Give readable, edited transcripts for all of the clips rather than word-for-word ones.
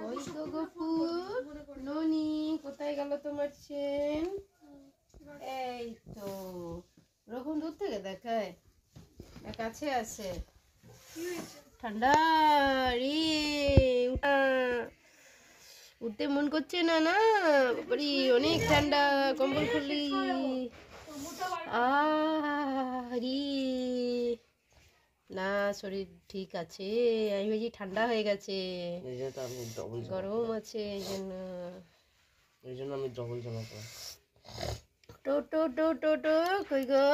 ওই তো গপুর ননি কোথায় গেল তোমার চেন? এই তো রকম দূর থেকে দেখায় কাছে আছে। ঠান্ডা রে উঠতে মন করছে না না বাবারি, অনেক ঠান্ডা। কম্বল খুললি আরে না, শরীর ঠিক আছে। আমি ভেবেছি ঠান্ডা হয়ে গেছে, গরম আছে এই জন্য আমি ডবল জামা পরি। টো টো টো টো টো কই গো?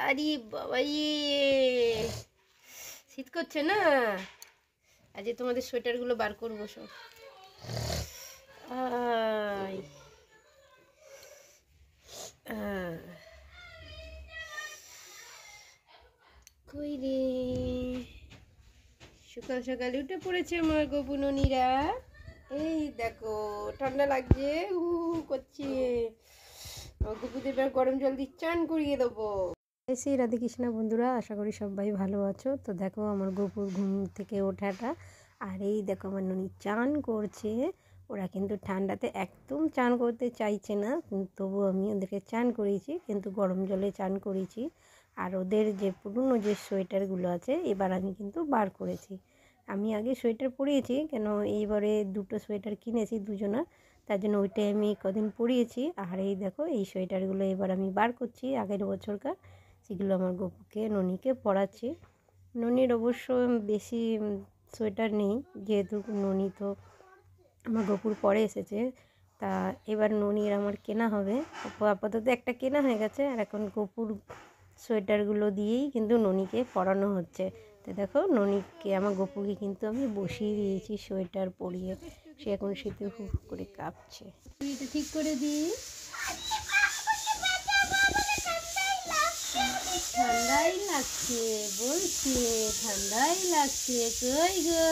আরে বাবা শীত করছে না? আজ তোমাদের সোয়েটারগুলো বার করবো সব। কই রে, সকাল সকাল উঠে পড়েছে আমার গোপুননীরা। এই দেখো ঠান্ডা লাগছে, হু করছে। গোপুদের এবার গরম জল দিয়ে চান করিয়ে দেবো। এসে রাধে কৃষ্ণা বন্ধুরা, আশা করি সবাই ভালো আছো। তো দেখো আমার গোপুর ঘুম থেকে ওঠাটা, আর এই দেখো আমার ননি চান করছে। ওরা কিন্তু ঠান্ডাতে একদম চান করতে চাইছে না, তবু আমি ওদেরকে চান করিয়েছি, কিন্তু গরম জলে চান করিয়েছি। আর ওদের যে পুরনো যে সোয়েটারগুলো আছে এবার আমি কিন্তু বার করেছি। আমি আগে সোয়েটার পরিয়েছি, কেন এইবারে দুটো সোয়েটার কিনেছি দুজনা, তার জন্য ওইটাই আমি কদিন পরিয়েছি। আর এই দেখো এই সোয়েটারগুলো এবার আমি বার করছি আগের বছরকার, সেগুলো আমার গপুকে ননিকে পরাচ্ছি। ননির অবশ্য বেশি সোয়েটার নেই, যেহেতু ননি তো আমার গপুর পরে এসেছে। তা এবার ননির আমার কেনা হবে, আপাতত একটা কেনা হয়ে গেছে, আর এখন গপুর সোয়েটারগুলো দিয়েই কিন্তু ননিকে পরানো হচ্ছে। তো দেখো ননিকে আমার গপুকে কিন্তু আমি বসিয়ে দিয়েছি সোয়েটার পরিয়ে, সে এখন শীতে হুপ করে কাঁপছে। এটা ঠিক করে দিই, ঠান্ডাই লাগছে বলছে, ঠান্ডাই লাগছে। কই গো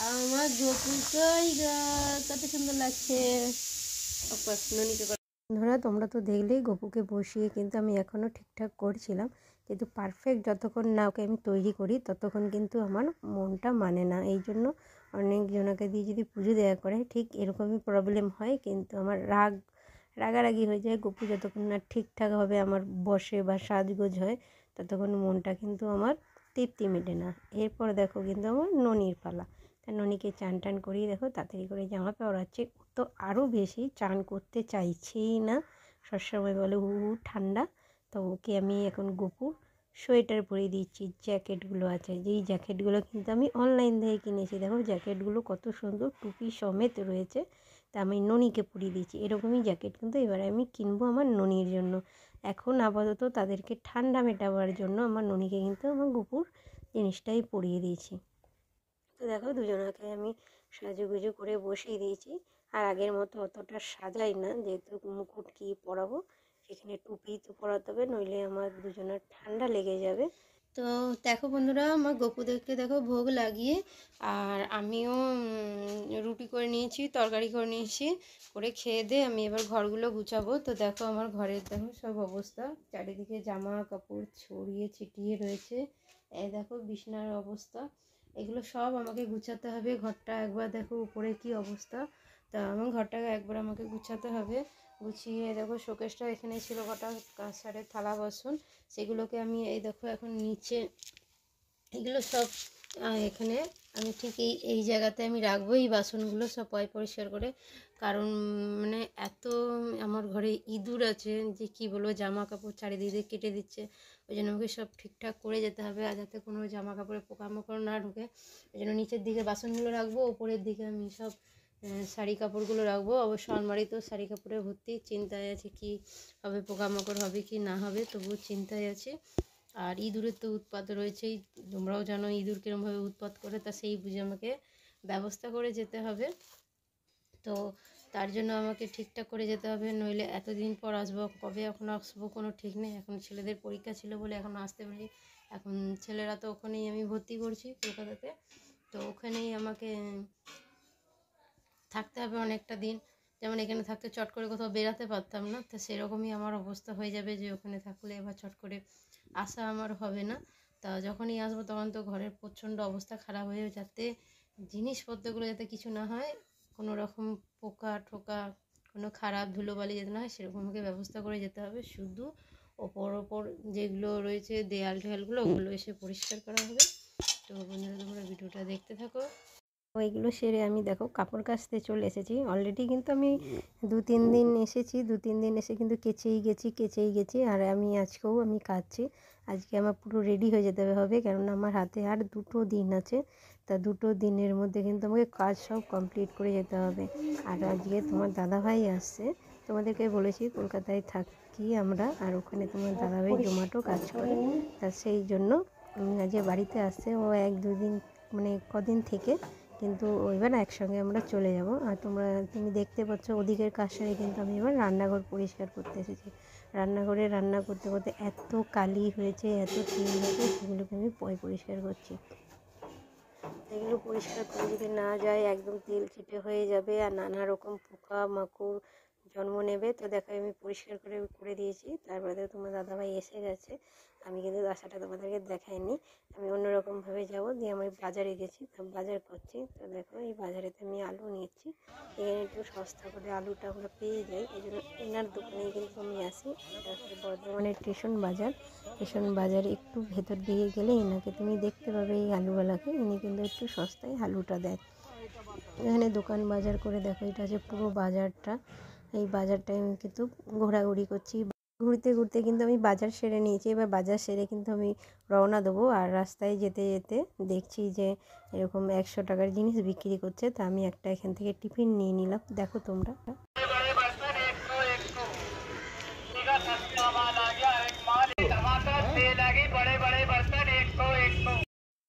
আমার গপু, কই গো, কত সুন্দর লাগছে। বন্ধুরা তোমরা তো দেখলেই গপুকে বসিয়ে কিন্তু আমি এখনও ঠিকঠাক করছিলাম, কিন্তু পারফেক্ট যতক্ষণ না ওকে আমি তৈরি করি ততক্ষণ কিন্তু আমার মনটা মানে না। এই জন্য অনেকজনকে দিয়ে যদি পুজো দেওয়া করে ঠিক এরকমই প্রবলেম হয়, কিন্তু আমার রাগারাগি হয়ে যায়। গপু যতক্ষণ না ঠিকঠাকভাবে আমার বসে বা সাজগোজ হয় ততক্ষণ মনটা কিন্তু আমার তৃপ্তি মেটে না। এরপর দেখো কিন্তু আমার ননির পালা। তা ননিকে চান টান করিয়ে দেখো তাড়াতাড়ি করে জামা পরাচ্ছে। তো আরও বেশি চান করতে চাইছেই না, সবসময় বলে ঠান্ডা। তো ওকে আমি এখন গপুর সোয়েটার পরিয়ে দিচ্ছি। জ্যাকেটগুলো আছে, যেই জ্যাকেটগুলো কিন্তু আমি অনলাইন থেকে কিনেছি, দেখো জ্যাকেটগুলো কত সুন্দর টুপি সমেত রয়েছে। তা আমি ননিকে পরিয়ে দিচ্ছি। এরকমই জ্যাকেট কিন্তু এবারে আমি কিনবো আমার ননির জন্য। এখন আপাতত তাদেরকে ঠান্ডা মেটাবার জন্য আমার ননিকে কিন্তু আমার গপুর জিনিসটাই পরিয়ে দিয়েছি। তো দেখো দুজনাকে আমি সাজুগুজু করে বসিয়ে দিয়েছি। আর আগের মতো অতটা সাজাই না, যেহেতু মুকুট কি পরাবো, সেখানে টুপি তো পরাতে হবে, নইলে আমার দুজনের ঠান্ডা লেগে যাবে। তো দেখো বন্ধুরা আমার গপুদেরকে দেখো ভোগ লাগিয়ে, আর আমিও রুটি করে নিয়েছি, তরকারি করে নিয়েছি, করে খেয়ে দিয়ে আমি এবার ঘরগুলো গুছাবো। তো দেখো আমার ঘরের দেখো সব অবস্থা, চারিদিকে জামা কাপড় ছড়িয়ে ছিটিয়ে রয়েছে। এই দেখো বিছানার অবস্থা, এগুলো সব আমাকে গুছাতে হবে। ঘরটা একবার দেখো উপরে কি অবস্থা, তা আমার ঘরটাকে একবার আমাকে গুছাতে হবে। গুছিয়ে দেখো শোকেসটা এখানে ছিল কটা কাঁসারের থালা বাসন, সেগুলোকে আমি এই দেখো এখন নিচে এগুলো সব এখানে আমি ঠিক এই জায়গাতে আমি রাখবো এই বাসনগুলো সব পরিষ্কার করে। কারণ মানে এত আমার ঘরে ইঁদুর আছে যে কি বলবো, জামা কাপড় চারিদিকে কেটে দিচ্ছে। ওই জন্য আমাকে সব ঠিকঠাক করে যেতে হবে, আর যাতে কোনো জামা কাপড়ে পোকামাকড় না ঢুকে। ওই জন্য নিচের দিকে বাসনগুলো রাখবো, ওপরের দিকে আমি সব শাড়ি কাপড়গুলো রাখবো। অবশ্য আলমারিতেও শাড়ি কাপড়ে ভর্তি, চিন্তায় আছে কি হবে, পোকামাকড় হবে কি না হবে, তবুও চিন্তায় আছে। আর ইঁদুরের তো উৎপাত রয়েছেই, তোমরাও জানো ইঁদুর কীরকমভাবে উৎপাত করে, তা সেই বুঝে আমাকে ব্যবস্থা করে যেতে হবে। তো তার জন্য আমাকে ঠিকঠাক করে যেতে হবে, নইলে এতদিন পর আসবো, কবে এখন আসবো কোনো ঠিক নেই। এখন ছেলেদের পরীক্ষা ছিল বলে এখন আসতে পারি। এখন ছেলেরা তো ওখানেই আমি ভর্তি করছি কলকাতাতে, তো ওখানেই আমাকে থাকতে হবে অনেকটা দিন। যেমন এখানে থাকতে চট করে কোথাও বেরাতে পারতাম না, তো সেরকমই আমার অবস্থা হয়ে যাবে যে ওখানে থাকলে এবার চট করে আসা আমার হবে না। তা যখনই আসবো তখন তো ঘরের প্রচণ্ড অবস্থা খারাপ হয়ে যাবে, যাতে জিনিসপত্রগুলো যাতে কিছু না হয়, কোনো রকম পোকা ঠোকা, কোনো খারাপ ধুলোবালি যাতে না হয় সেরকমভাবে ব্যবস্থা করে যেতে হবে। শুধু ওপর যেগুলো রয়েছে দেয়াল ঠেয়ালগুলো ওগুলো এসে পরিষ্কার করা হবে। তো বন্ধুরা তোমরা ভিডিওটা দেখতে থাকো। ওইগুলো সেরে আমি দেখো কাপড় কাচতে চলে এসেছি অলরেডি। কিন্তু আমি 2-3 দিন এসেছি, 2-3 দিন এসে কিন্তু কেচেই গেছি। আর আমি আজকেও আমি কাচছি। আজকে আমার পুরো রেডি হয়ে যেতে হবে, কেননা আমার হাতে আর 2 দিন আছে। তা 2 দিনের মধ্যে কিন্তু আমাকে কাজ সব কমপ্লিট করে যেতে হবে। আর আজকে তোমার দাদাভাই আসছে, তোমাদেরকে বলেছি কলকাতায় থাকি আমরা, আর ওখানে তোমার দাদাভাই জোম্যাটো কাজ করে। তা সেই জন্য আজকে বাড়িতে আসছে ও 1-2 দিন, মানে কদিন থেকে কিন্তু এবার একসঙ্গে আমরা চলে যাব। আর তুমি দেখতে পাচ্ছ ওদিকের কাজ সারে কিন্তু আমি এবার রান্নাঘর পরিষ্কার করতে এসেছি। রান্নাঘরে রান্না করতে করতে এত কালি হয়েছে, এত তেল হয়েছে, সেগুলোকে আমি পরিষ্কার করছি। এগুলো পরিষ্কার করে যদি না যায় একদম তেল চিটে হয়ে যাবে আর নানা রকম পোকা মাকড় জন্ম নেবে। তো দেখো আমি পরিষ্কার করে দিয়েছি। তারপরে দেখো তোমার দাদাভাই এসে গেছে। আমি কিন্তু আসাটা তোমাদেরকে দেখাইনি, আমি অন্যরকমভাবে যাবো। দিয়ে আমি বাজারে গেছি, বাজার করছি। তো দেখো এই বাজারেতে আমি আলু নিচ্ছি। এখানে একটু সস্তা করে আলুটা আমরা পেয়ে যাই, এই জন্য এনার দোকানেই কিন্তু আমি আসি। এটা হচ্ছে বর্ধমানের স্টেশন বাজারে একটু ভেতর দিকে গেলে এনাকে তুমি দেখতে পাবে, এই আলুওয়ালাকে। ইনি কিন্তু একটু সস্তায় আলুটা দেয়। এখানে দোকান বাজার করে দেখো, এটা হচ্ছে পুরো বাজারটা। এই বাজারটায় আমি কিন্তু ঘোরাঘুরি করছি। ঘুরতে কিন্তু আমি বাজার সেরে নিয়েছি। এবার বাজার সেরে কিন্তু আমি রওনা দেবো। আর রাস্তায় যেতে যেতে দেখছি যে এরকম 100 টাকার জিনিস বিক্রি করছে। তা আমি একটা এখান থেকে টিফিন নিয়ে নিলাম। দেখো তোমরা,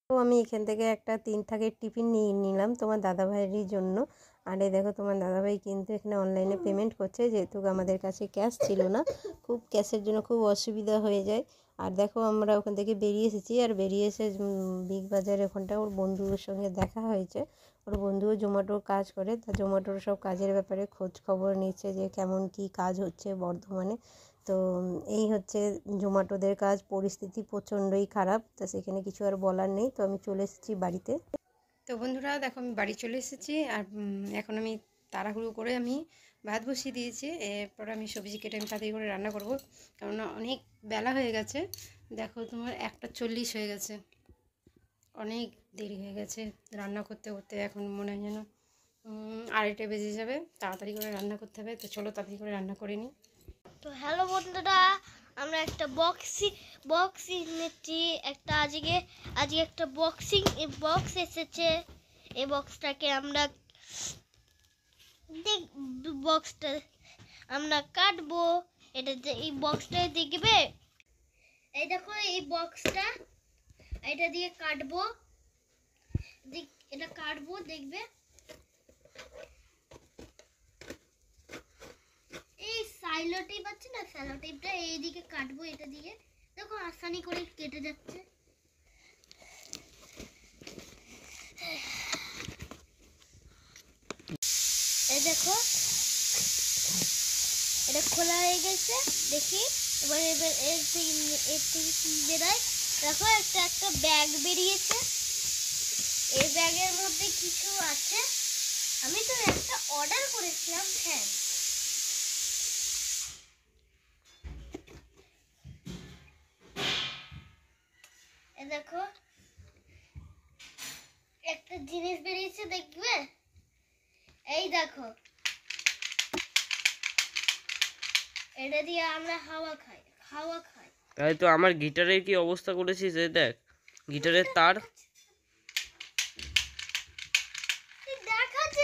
তো আমি এখান থেকে একটা 3 থাকের টিফিন নিয়ে নিলাম তোমার দাদাভাইয়েরই জন্য। আর এই দেখো তোমার দাদাভাই কিন্তু এখানে অনলাইনে পেমেন্ট করছে, যেহেতু আমাদের কাছে ক্যাশ ছিল না। খুব ক্যাশের জন্য খুব অসুবিধা হয়ে যায়। আর দেখো আমরা ওখান থেকে বেরিয়ে এসেছি, আর বেরিয়ে এসে বিগ বাজারে ওখানটা ওর বন্ধুর সঙ্গে দেখা হয়েছে। ওর বন্ধুও জোম্যাটোর কাজ করে, তা জোম্যাটোর সব কাজের ব্যাপারে খোঁজ খবর নিচ্ছে যে কেমন কি কাজ হচ্ছে বর্ধমানে। তো এই হচ্ছে জোম্যাটোদের কাজ, পরিস্থিতি প্রচণ্ডই খারাপ। তা সেখানে কিছু আর বলার নেই। তো আমি চলে এসেছি বাড়িতে। তো বন্ধুরা দেখো আমি বাড়ি চলে এসেছি। আর এখন আমি তাড়াহুড়ো করে আমি ভাত বসিয়ে দিয়েছি। এরপর আমি সবজি কেটে আমি তাড়াতাড়ি করে রান্না করব, কারণ অনেক বেলা হয়ে গেছে। দেখো তোমার 1:40 হয়ে গেছে, অনেক দেরি হয়ে গেছে রান্না করতে করতে। এখন মনে হয় যেন 2:30 বেজে যাবে। তাড়াতাড়ি করে রান্না করতে হবে। তো চলো তাড়াতাড়ি করে রান্না করে নিই। তো হ্যালো বন্ধুরা, আমরা একটা বক্সিং নিচ্ছি। আজকে একটা বক্স এসেছে। এই বক্সটাকে আমরা কাটবো। এই বক্সটা দেখবে, এই দেখো এই বক্সটা, এটা দিয়ে কাটবো। এটা কাটবো, দেখবে এই সাইলো টেপ আছে না, সাইলো টেপটা এইদিকে কাটবো। এটা দিয়ে দেখো আসানি করে কেটে যাচ্ছে। এই দেখো এটা খোলা হয়ে গেছে, দেখি এবার এর থেকে বেরোয়। দেখো একটা ব্যাগ বেরিয়েছে। এই ব্যাগের মধ্যে কিছু আছে। আমি তো একটা অর্ডার করেছিলাম ফ্যান। দেখো একটা জিনিস বেরিয়েছে, দেখবে এই দেখো, এটা দিয়ে আমরা হাওয়া খাই। তাই তো আমার গিটারের কি অবস্থা করেছিস, এই দেখ গিটারের তার।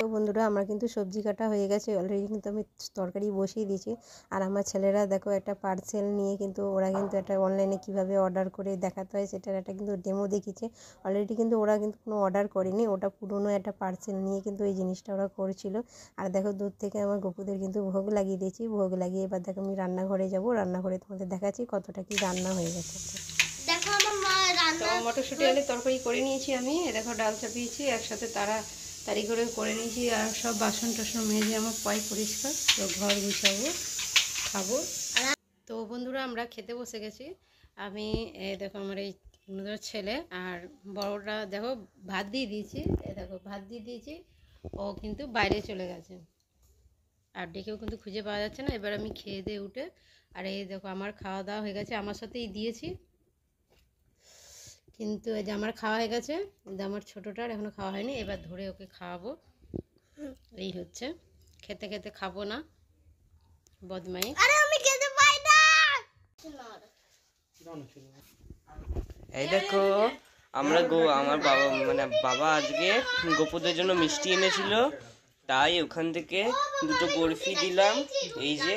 তো বন্ধুরা আমার কিন্তু সবজি কাটা হয়ে গেছে অলরেডি, কিন্তু আমি তরকারি বসিয়ে দিয়েছি। আর আমার ছেলেরা দেখো একটা পার্সেল নিয়ে, কিন্তু ওরা কিন্তু একটা অনলাইনে কীভাবে অর্ডার করে দেখাতে হয় সেটার একটা কিন্তু ডেমো দেখিয়েছে অলরেডি। কিন্তু ওরা কিন্তু কোনো অর্ডার করেনি, ওটা পুরনো একটা পার্সেল নিয়ে কিন্তু এই জিনিসটা ওরা করছিল। আর দেখো দূর থেকে আমার গপুদের কিন্তু ভোগ লাগিয়ে দিয়েছি। ভোগ লাগিয়ে এবার দেখো আমি রান্নাঘরে যাব। রান্নাঘরে তোমাদের দেখাচ্ছি কতটা কি রান্না হয়ে গেছে। দেখো আমার মা রান্না, মটরশুঁটি আলু তরকারি করে নিয়েছি আমি। দেখো ডাল চাপিয়েছি, একসাথে তাড়াতাড়ি করে নিয়েছি। আর সব বাসন টাসন মেজে আমার পরিষ্কার। তো ঘর গুছাবো, খাবো। তো বন্ধুরা আমরা খেতে বসে গেছি। আমি দেখো আমার এই ওদের ছেলে। আর বড়টা দেখো ভাত দিয়ে দিয়েছি, দেখো ভাত দিয়ে দিয়েছি, ও কিন্তু বাইরে চলে গেছে আর ডেকেও কিন্তু খুঁজে পাওয়া যাচ্ছে না। এবার আমি খেয়ে দিয়ে উঠে, আর এই দেখো আমার খাওয়া দাওয়া হয়ে গেছে, আমার সাথেই দিয়েছি, কিন্তু এই যে আমার খাওয়া হয়ে গেছে, কিন্তু আমার ছোটোটার এখনও খাওয়া হয়নি, এবার ধরে ওকে খাওয়াবো। এই হচ্ছে, খেতে খেতে খাবো না, বদমাই। আরে আমি খেতে পাই না। এই দেখো আমার বাবা মানে বাবা আজকে গপুদের জন্য মিষ্টি এনেছিল, তাই ওখান থেকে দুটো বরফি দিলাম, এই যে।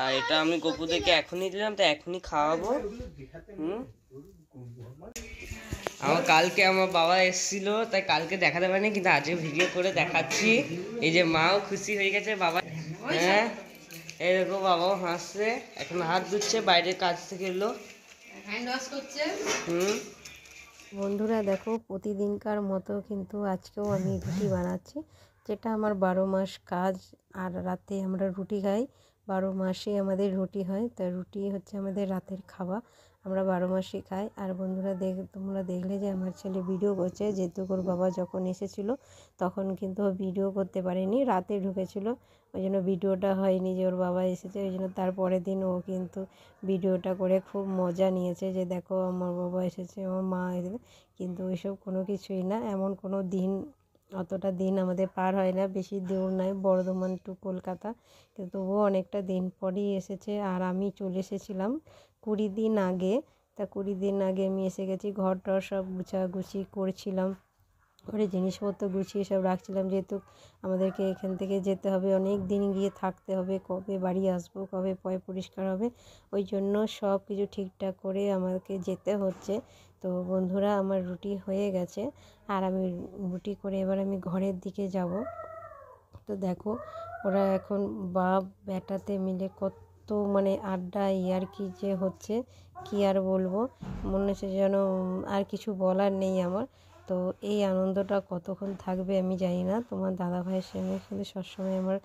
আর এটা আমি গপুদেরকে এখনই দিলাম, তাই এখনই খাওয়াবো। কালকে আমার বাবা এসেছিল, তাই কালকে দেখাতে পারিনি, কিন্তু আজকে ভিডিও করে দেখাচ্ছি। এই যে মাও খুশি হয়ে গেছে বাবা। হ্যাঁ, এই দেখো বাবাও হাসছে, এখন হাত ধুচ্ছে, বাইরের কাজ থেকে এলো, হ্যান্ড ওয়াশ করছে। বন্ধুরা দেখো, প্রতিদিনকার মতো কিন্তু আজকেও আমি রুটি বানাচ্ছি, যেটা আমার 12 মাস কাজ। আর রাতে আমরা রুটি খাই, 12 মাসে আমাদের রুটি হয়, তাই রুটি হচ্ছে আমাদের রাতের খাওয়া, আমরা 12 মাসই খাই। আর বন্ধুরা তোমরা দেখলে যে আমার ছেলে ভিডিও করছে, যেহেতু ওর বাবা যখন এসেছিলো তখন কিন্তু ও ভিডিও করতে পারেনি, রাতে ঢুকেছিল, ওই জন্য ভিডিওটা হয়নি যে ওর বাবা এসেছে। ওই জন্য তারপরের দিন ও কিন্তু ভিডিওটা করে খুব মজা নিয়েছে, যে দেখো আমার বাবা এসেছে, আমার মা এসেছে। কিন্তু ওইসব কোনো কিছুই না, এমন কোনো দিন, অতটা দিন আমাদের পার হয় না, বেশি দূর নয়, বর্ধমান টু কলকাতা, কিন্তু ও অনেকটা দিন পরই এসেছে। আর আমি চলে এসেছিলাম 20 দিন আগে, তা 20 দিন আগে আমি এসে গেছি, ঘর টর সব গুছাগুছি করছিলাম, ঘরে জিনিসপত্র গুছিয়ে সব রাখছিলাম, যেহেতু আমাদেরকে এখান থেকে যেতে হবে, অনেক দিন গিয়ে থাকতে হবে, কবে বাড়ি আসবো, কবে পয় পরিষ্কার হবে, ওই জন্য সব কিছু ঠিকঠাক করে আমাকে যেতে হচ্ছে। তো বন্ধুরা, আমার রুটি হয়ে গেছে, আর আমি রুটি করে এবার আমি ঘরের দিকে যাব। তো দেখো, ওরা এখন বাপ বেটাতে মিলে কত মানে আড্ডা ইয়ার্কি যে হচ্ছে, কি আর বলবো, মনে হচ্ছে যেন আর কিছু বলার নেই আমার। তো এই আনন্দটা কতক্ষণ থাকবে আমি জানি না। তোমার দাদা ভাইয়ের সঙ্গে কিন্তু সবসময় আমার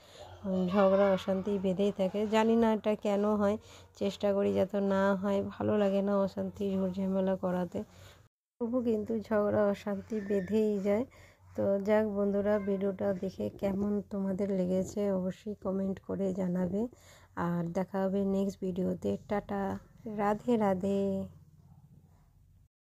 ঝগড়া অশান্তি বেঁধেই থাকে, জানি না এটা কেন হয়, চেষ্টা করি যাতে না হয়, ভালো লাগে না অশান্তি ঝামেলা করাতে, তবু কিন্তু ঝগড়া অশান্তি বেঁধেই যায়। তো যাক বন্ধুরা, ভিডিওটা দেখে কেমন তোমাদের লেগেছে অবশ্যই কমেন্ট করে জানাবে, আর দেখা হবে নেক্সট ভিডিওতে। টাটা, রাধে রাধে।